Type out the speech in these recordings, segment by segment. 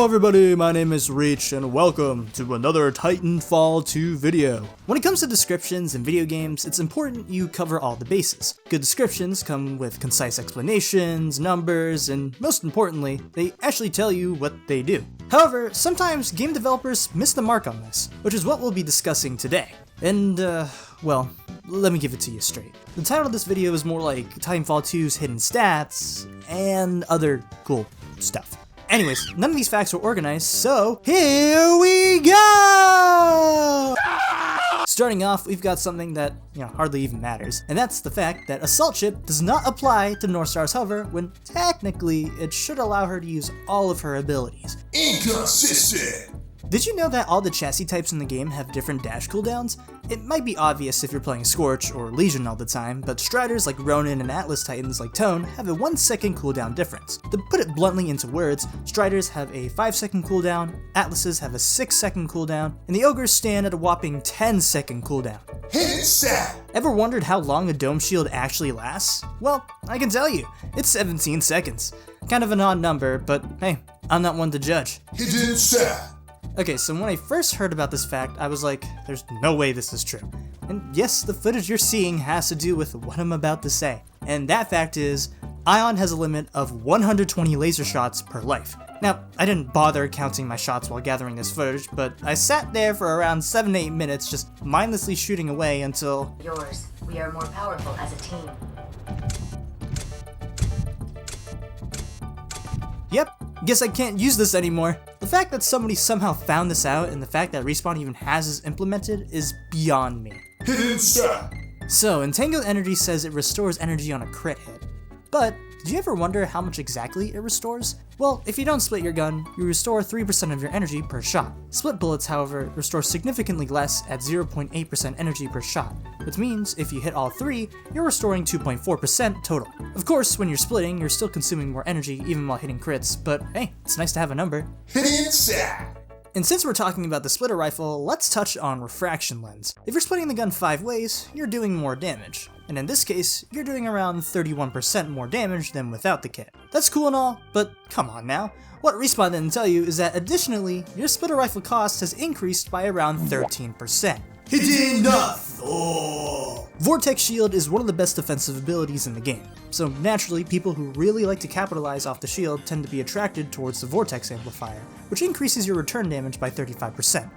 Hello everybody, my name is Reach and welcome to another Titanfall 2 video. When it comes to descriptions in video games, it's important you cover all the bases. Good descriptions come with concise explanations, numbers, and most importantly, they actually tell you what they do. However, sometimes game developers miss the mark on this, which is what we'll be discussing today. And, well, let me give it to you straight. The title of this video is more like Titanfall 2's hidden stats and other cool stuff. Anyways, none of these facts were organized, so here we go! Starting off, we've got something that, hardly even matters, and that's the fact that Assault Ship does not apply to Northstar's hover when technically it should allow her to use all of her abilities. Inconsistent! Did you know that all the chassis types in the game have different dash cooldowns? It might be obvious if you're playing Scorch or Legion all the time, but Striders like Ronin and Atlas Titans like Tone have a 1 second cooldown difference. To put it bluntly into words, Striders have a 5 second cooldown, Atlases have a 6 second cooldown, and the Ogres stand at a whopping 10 second cooldown. Hidden stat! Ever wondered how long a dome shield actually lasts? Well, I can tell you, it's 17 seconds. Kind of an odd number, but hey, I'm not one to judge. Hidden stat! Okay, so when I first heard about this fact, I was like, there's no way this is true. And yes, the footage you're seeing has to do with what I'm about to say. And that fact is, Ion has a limit of 120 laser shots per life. Now, I didn't bother counting my shots while gathering this footage, but I sat there for around 7 to 8 minutes just mindlessly shooting away until... Yours. We are more powerful as a team. Yep, guess I can't use this anymore. The fact that somebody somehow found this out and the fact that Respawn even has this implemented is beyond me. Hidden stat! So, Entangled Energy says it restores energy on a crit hit. But, do you ever wonder how much exactly it restores? Well, if you don't split your gun, you restore 3% of your energy per shot. Split bullets, however, restore significantly less at 0.8% energy per shot, which means if you hit all 3, you're restoring 2.4% total. Of course, when you're splitting, you're still consuming more energy even while hitting crits, but hey, it's nice to have a number. Hidden stat! And since we're talking about the splitter rifle, let's touch on refraction lens. If you're splitting the gun 5 ways, you're doing more damage. And in this case, you're doing around 31% more damage than without the kit. That's cool and all, but come on now. What Respawn didn't tell you is that additionally, your splitter rifle cost has increased by around 13%. Hidden enough! Oh. Vortex Shield is one of the best defensive abilities in the game, so naturally people who really like to capitalize off the shield tend to be attracted towards the Vortex Amplifier, which increases your return damage by 35%.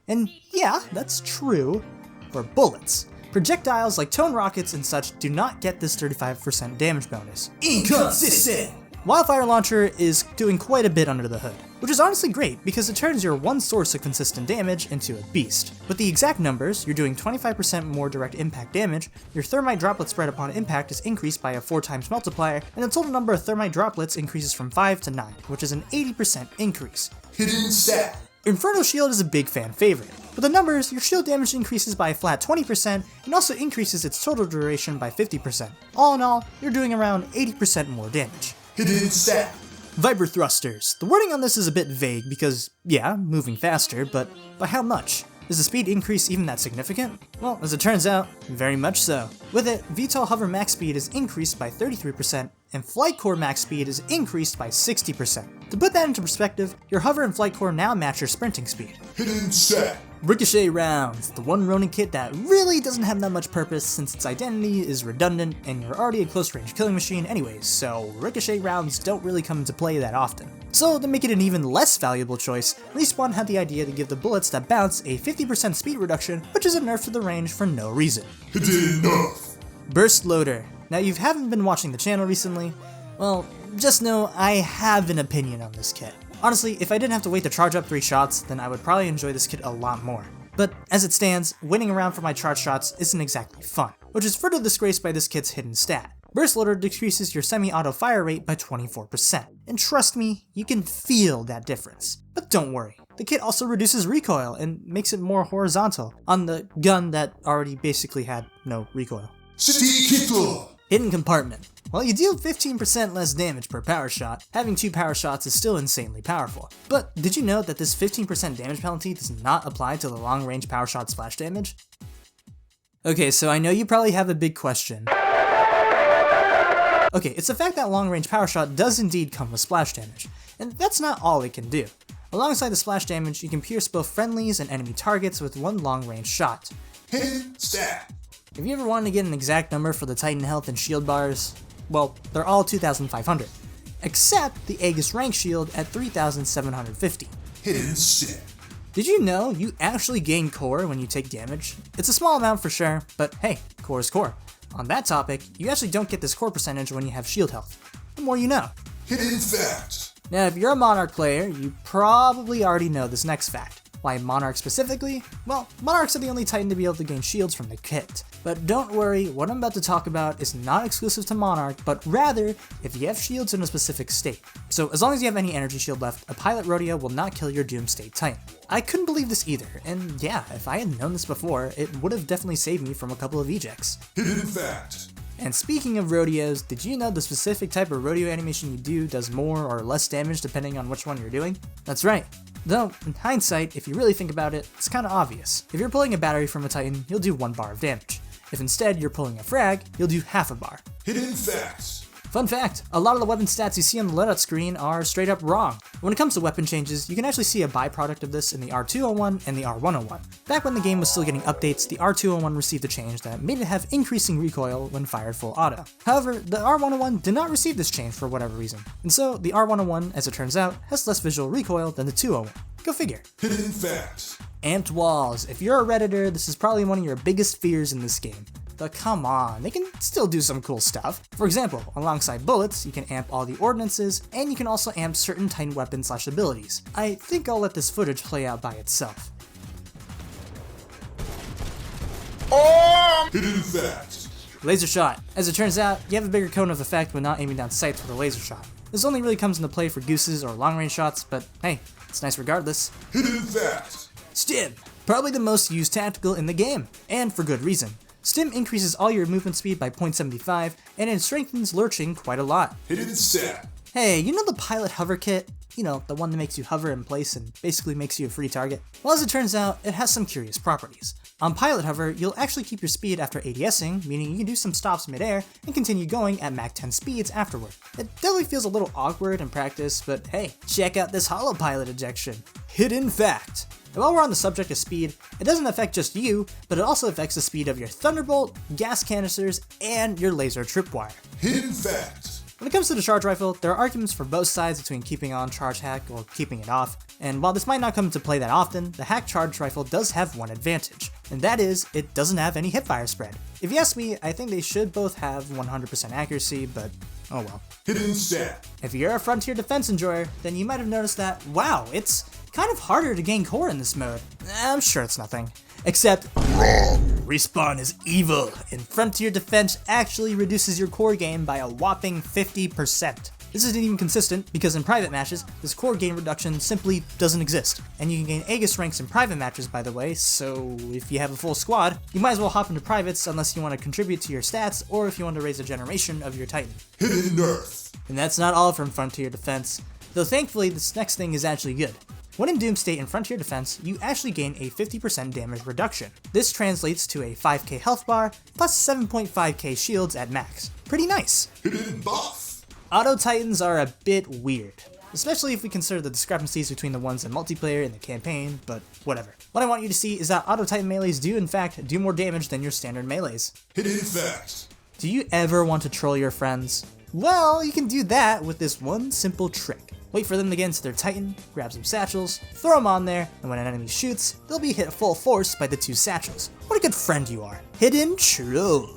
And yeah, that's true for bullets. Projectiles like Tone Rockets and such do not get this 35% damage bonus. Inconsistent! Wildfire Launcher is doing quite a bit under the hood, which is honestly great because it turns your one source of consistent damage into a beast. With the exact numbers, you're doing 25% more direct impact damage, your thermite droplet spread upon impact is increased by a 4 times multiplier, and the total number of thermite droplets increases from 5 to 9, which is an 80% increase. Hidden stat! Inferno Shield is a big fan favorite. With the numbers, your shield damage increases by a flat 20% and also increases its total duration by 50%. All in all, you're doing around 80% more damage. Hidden stat! Viper Thrusters. The wording on this is a bit vague because, yeah, moving faster, but by how much? Is the speed increase even that significant? Well, as it turns out, very much so. With it, VTOL hover max speed is increased by 33%, and Flight Core max speed is increased by 60%. To put that into perspective, your hover and Flight Core now match your sprinting speed. Hidden stat! Ricochet Rounds, the one Ronin kit that really doesn't have that much purpose since its identity is redundant and you're already a close range killing machine anyways, so Ricochet Rounds don't really come into play that often. So to make it an even less valuable choice, Respawn had the idea to give the bullets that bounce a 50% speed reduction, which is a nerf to the range for no reason. Hidden enough! Burst Loader. Now you haven't been watching the channel recently, well, just know I have an opinion on this kit. Honestly, if I didn't have to wait to charge up 3 shots, then I would probably enjoy this kit a lot more. But as it stands, waiting around for my charge shots isn't exactly fun, which is further disgraced by this kit's hidden stat. Burst Loader decreases your semi-auto fire rate by 24%, and trust me, you can feel that difference. But don't worry, the kit also reduces recoil and makes it more horizontal on the gun that already basically had no recoil. Hidden Compartment. While you deal 15% less damage per power shot, having 2 power shots is still insanely powerful. But did you know that this 15% damage penalty does not apply to the long range power shot splash damage? Okay, so I know you probably have a big question. Okay, it's the fact that long range power shot does indeed come with splash damage, and that's not all it can do. Alongside the splash damage, you can pierce both friendlies and enemy targets with one long-range shot. Hidden stat. If you ever wanted to get an exact number for the Titan health and shield bars, well, they're all 2,500. Except the Aegis rank shield at 3,750. Hidden stat. Did you know you actually gain core when you take damage? It's a small amount for sure, but hey, core is core. On that topic, you actually don't get this core percentage when you have shield health. The more you know. Hidden fact. Now, if you're a Monarch player, you probably already know this next fact. Why Monarch specifically? Well, Monarchs are the only Titan to be able to gain shields from the kit. But don't worry, what I'm about to talk about is not exclusive to Monarch, but rather if you have shields in a specific state. So as long as you have any energy shield left, a Pilot Rodeo will not kill your Doom State Titan. I couldn't believe this either, and yeah, if I had known this before, it would have definitely saved me from a couple of ejects. Hidden fact. And speaking of rodeos, did you know the specific type of rodeo animation you do does more or less damage depending on which one you're doing? That's right. Though, in hindsight, if you really think about it, it's kinda obvious. If you're pulling a battery from a Titan, you'll do 1 bar of damage. If instead you're pulling a frag, you'll do half a bar. Hidden fact. Fun fact, a lot of the weapon stats you see on the loadout screen are straight up wrong. When it comes to weapon changes, you can actually see a byproduct of this in the R201 and the R101. Back when the game was still getting updates, the R201 received a change that made it have increasing recoil when fired full auto. However, the R101 did not receive this change for whatever reason, and so the R101, as it turns out, has less visual recoil than the 201. Go figure. Hidden fact. Amped walls. If you're a Redditor, this is probably one of your biggest fears in this game. But come on, they can still do some cool stuff. For example, alongside bullets, you can amp all the ordnances, and you can also amp certain Titan weapons / abilities. I think I'll let this footage play out by itself. Hidden fact. Laser shot. As it turns out, you have a bigger cone of effect when not aiming down sights with a laser shot. This only really comes into play for gooses or long-range shots, but hey, it's nice regardless. Hidden fact. Stim. Probably the most used tactical in the game, and for good reason. Stim increases all your movement speed by 0.75, and it strengthens lurching quite a lot. Hidden stat. Hey, you know the Pilot Hover kit? You know, the one that makes you hover in place and basically makes you a free target? Well, as it turns out, it has some curious properties. On Pilot Hover, you'll actually keep your speed after ADSing, meaning you can do some stops midair and continue going at Mach 10 speeds afterward. It definitely feels a little awkward in practice, but hey, check out this hollow pilot ejection. Hidden fact. And while we're on the subject of speed, it doesn't affect just you, but it also affects the speed of your Thunderbolt, gas canisters, and your laser tripwire. Hidden fact. When it comes to the charge rifle, there are arguments for both sides between keeping on charge hack or keeping it off, and while this might not come into play that often, the hack charge rifle does have one advantage, and that is, it doesn't have any hipfire spread. If you ask me, I think they should both have 100% accuracy, but oh well. Hidden stat. If you're a Frontier Defense enjoyer, then you might have noticed that, wow, it's kind of harder to gain core in this mode. I'm sure it's nothing. Except, Respawn is evil, and Frontier Defense actually reduces your core gain by a whopping 50%. This isn't even consistent, because in private matches, this core gain reduction simply doesn't exist. And you can gain Aegis ranks in private matches, by the way, so if you have a full squad, you might as well hop into privates unless you want to contribute to your stats, or if you want to raise a generation of your Titan. Hidden nerf. And that's not all from Frontier Defense, though thankfully this next thing is actually good. When in Doom State and Frontier Defense, you actually gain a 50% damage reduction. This translates to a 5k health bar, plus 7.5k shields at max. Pretty nice. Hidden buff. Auto Titans are a bit weird, especially if we consider the discrepancies between the ones in multiplayer and the campaign, but whatever. What I want you to see is that Auto Titan melees do in fact do more damage than your standard melees. Hidden fact. Do you ever want to troll your friends? Well, you can do that with this one simple trick. Wait for them to get into their Titan, grab some satchels, throw them on there, and when an enemy shoots, they'll be hit full force by the 2 satchels. What a good friend you are. Hidden Troll.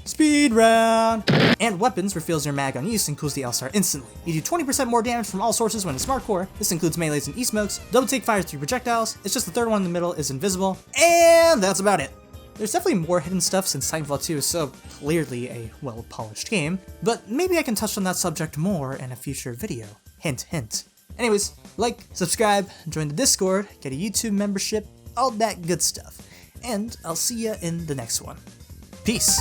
Speed round! And weapons refills your mag on use and cools the L-Star instantly. You do 20% more damage from all sources when in Smart Core. This includes melees and E-smokes, double take fires through projectiles, it's just the third one in the middle is invisible, and that's about it. There's definitely more hidden stuff since Titanfall 2 is so clearly a well-polished game, but maybe I can touch on that subject more in a future video. Hint, hint. Anyways, like, subscribe, join the Discord, get a YouTube membership, all that good stuff. And I'll see ya in the next one. Peace!